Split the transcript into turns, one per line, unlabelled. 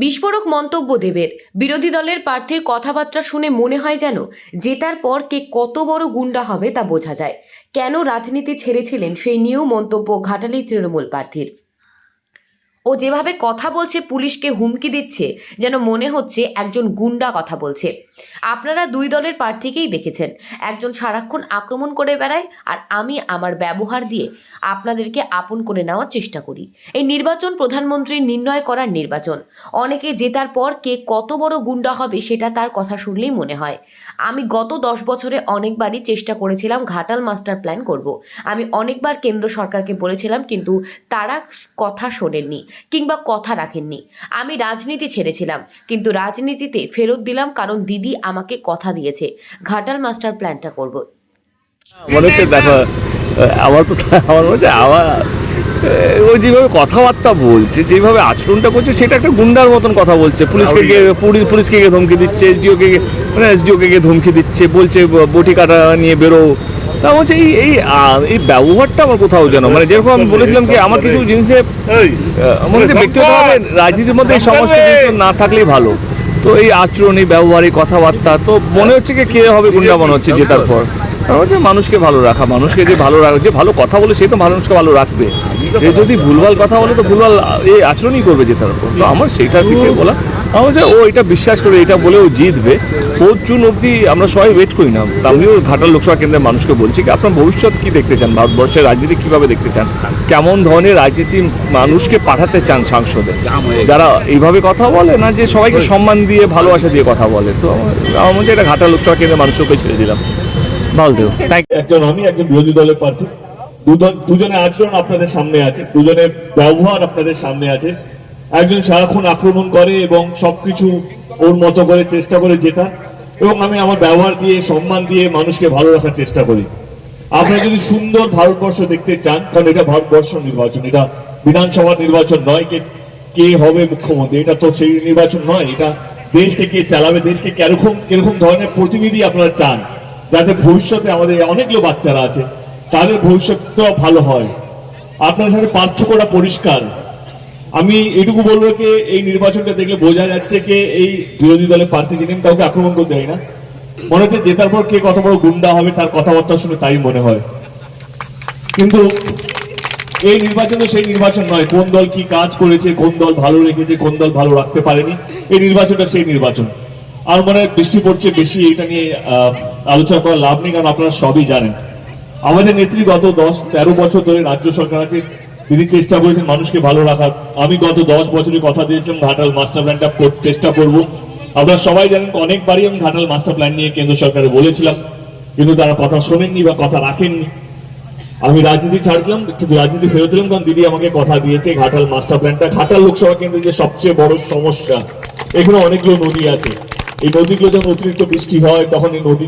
বিস্ফোরক মন্তব্য দেবের। বিরোধী দলের প্রার্থীর কথাবার্তা শুনে মনে হয় যেন জেতার পর কে কত বড় গুন্ডা হবে তা বোঝা যায়। কেন রাজনীতি ছেড়েছিলেন সেই নিয়েও মন্তব্য ঘাটালি তৃণমূল প্রার্থীর। ও যেভাবে কথা বলছে, পুলিশকে হুমকি দিচ্ছে, যেন মনে হচ্ছে একজন গুন্ডা কথা বলছে। আপনারা দুই দলের প্রার্থীকেই দেখেছেন, একজন সারাক্ষণ আক্রমণ করে বেড়ায়, আর আমি আমার ব্যবহার দিয়ে আপনাদেরকে আপন করে নেওয়ার চেষ্টা করি। এই নির্বাচন প্রধানমন্ত্রীর নির্ণয় করার নির্বাচন। অনেকে জেতার পর কে কত বড় গুন্ডা হবে সেটা তার কথা শুনলেই মনে হয়। আমি গত 10 বছরে অনেকবারই চেষ্টা করেছিলাম ঘাটাল মাস্টার প্ল্যান করব। আমি অনেকবার কেন্দ্র সরকারকে বলেছিলাম, কিন্তু তারা কথা শোনেননি কিংবা কথা রাখেননি। আমি রাজনীতি ছেড়েছিলাম, কিন্তু রাজনীতিতে ফেরত দিলাম, কারণ দিদি আমাকে কথা দিয়েছে ঘাটাল মাস্টার প্ল্যানটা করব।
মনে হচ্ছে দেখো, আমার তো আমার মনে হচ্ছে ও যেভাবে কথাবার্তা বলছে, যেভাবে আচরণটা করছে, সেটা একটা গুন্ডার মতন কথা বলছে। পুলিশকে গিয়ে ধমকি দিচ্ছে, এসডিওকে গিয়ে ধমকি দিচ্ছে, বলছে বটি কাটা নিয়ে বেরো। তা বলছে এই ব্যবহারটা আমার কোথাও যেন, মানে যেরকম আমি বলেছিলাম কি আমার কিছু জিনিসে মনে হচ্ছে ব্যক্তিগতভাবে রাজনীতির মধ্যে এই সমস্ত জিনিস না থাকলেই ভালো। তো এই আচরণ, এই ব্যবহার, এই কথাবার্তা, তো মনে হচ্ছে কে হবে গুন্ডা মনে হচ্ছে জেতার পর। হচ্ছে মানুষকে ভালো রাখা, মানুষকে যে ভালো কথা বলে সে তো মানুষকে ভালো রাখবে। সে যদি ভুলভাল কথা বলে তো ভুলভাল এই আচরণই করবে জেতার পর। তো আমার সেইটার দিকে বলা, আমার যে ও এটা বিশ্বাস করে এটা বলে ও জিতবে। 4 জুন অবধি আমরা সবাই ওয়েট করি না। আমিও ঘাটাল লোকসভা কেন্দ্রের মানুষকে বলছি কি আপনার ভবিষ্যৎ কি দেখতে চান, ভারতবর্ষের রাজনীতি কিভাবে দেখতে চান, কেমন ধরনের রাজনীতি মানুষকে পাঠাতে চান সংসদে, যারা এইভাবে কথা বলে না, যে সবাইকে সম্মান দিয়ে ভালোবাসা দিয়ে কথা বলে। তো আমার মধ্যে এটা ঘাটাল লোকসভা কেন্দ্রের মানুষকে ছেড়ে দিলাম।
একজন আমি, একজন বিরোধী দলের প্রার্থী। দুজনের আচরণ আপনাদের সামনে আছে, দুজনের ব্যবহার আপনাদের সামনে আছে। একজন সারাক্ষণ আক্রমণ করে এবং সবকিছু ওর মতো করে চেষ্টা করে জেতা, এবং আমি আমার ব্যবহার দিয়ে, সম্মান দিয়ে মানুষকে ভালো রাখার চেষ্টা করি। আপনারা যদি সুন্দর ভারতবর্ষ দেখতে চান, কারণ এটা ভারতবর্ষ নির্বাচন, এটা বিধানসভা নির্বাচন নয়, কে হবে মুখ্যমন্ত্রী, এটা তো সেই নির্বাচন নয়। এটা দেশকে কে চালাবে, দেশকে কিরকম ধরনের প্রতিনিধি আপনারা চান, যাতে ভবিষ্যতে আমাদের অনেকগুলো বাচ্চারা আছে, তাদের ভবিষ্যৎটাও ভালো হয়। আপনার সাথে পার্থক্যটা পরিষ্কার। আমি এটুকু বলবো যে এই নির্বাচনটা দেখলে বোঝা যাচ্ছে যে এই বিরোধী দলের প্রার্থী যিনি কাউকে আক্রমণ করতে হয় না, মনে হচ্ছে জেতার পর কে কত বড় গুন্ডা হবে তার কথাবার্তা শুনে তাই মনে হয়। কিন্তু এই নির্বাচন তো সেই নির্বাচন নয়, কোন দল কি কাজ করেছে, কোন দল ভালো রেখেছে, কোন দল ভালো রাখতে পারেনি, এই নির্বাচনটা সেই নির্বাচন। আর মনে হয় বৃষ্টি পড়ছে বেশি, এটা নিয়ে আলোচনা করার লাভ নেই, কারণ আপনারা সবই জানেন। আমাদের নেত্রী গত 10-13 বছর ধরে রাজ্য সরকার আছে, তিনি চেষ্টা করেছেন মানুষকে ভালো রাখার। আমি গত 10 বছরের কথা দিয়েছিলাম ঘাটাল মাস্টার প্ল্যানটা চেষ্টা করব। আপনারা সবাই জানেন অনেকবারই আমি ঘাটাল মাস্টার প্ল্যান নিয়ে কেন্দ্র সরকারে বলেছিলাম, কিন্তু তারা কথা শোনেননি বা কথা রাখেননি। আমি রাজনীতি ছাড়ছিলাম, কিন্তু রাজনীতি ফেরত দিলাম, কারণ দিদি আমাকে কথা দিয়েছে ঘাটাল মাস্টার প্ল্যানটা। ঘাটাল লোকসভা কেন্দ্রে যে সবচেয়ে বড় সমস্যা, এখানে অনেকগুলো নদী আছে, এই নদীগুলো যখন অতিরিক্ত বৃষ্টি হয় তখন এই নদী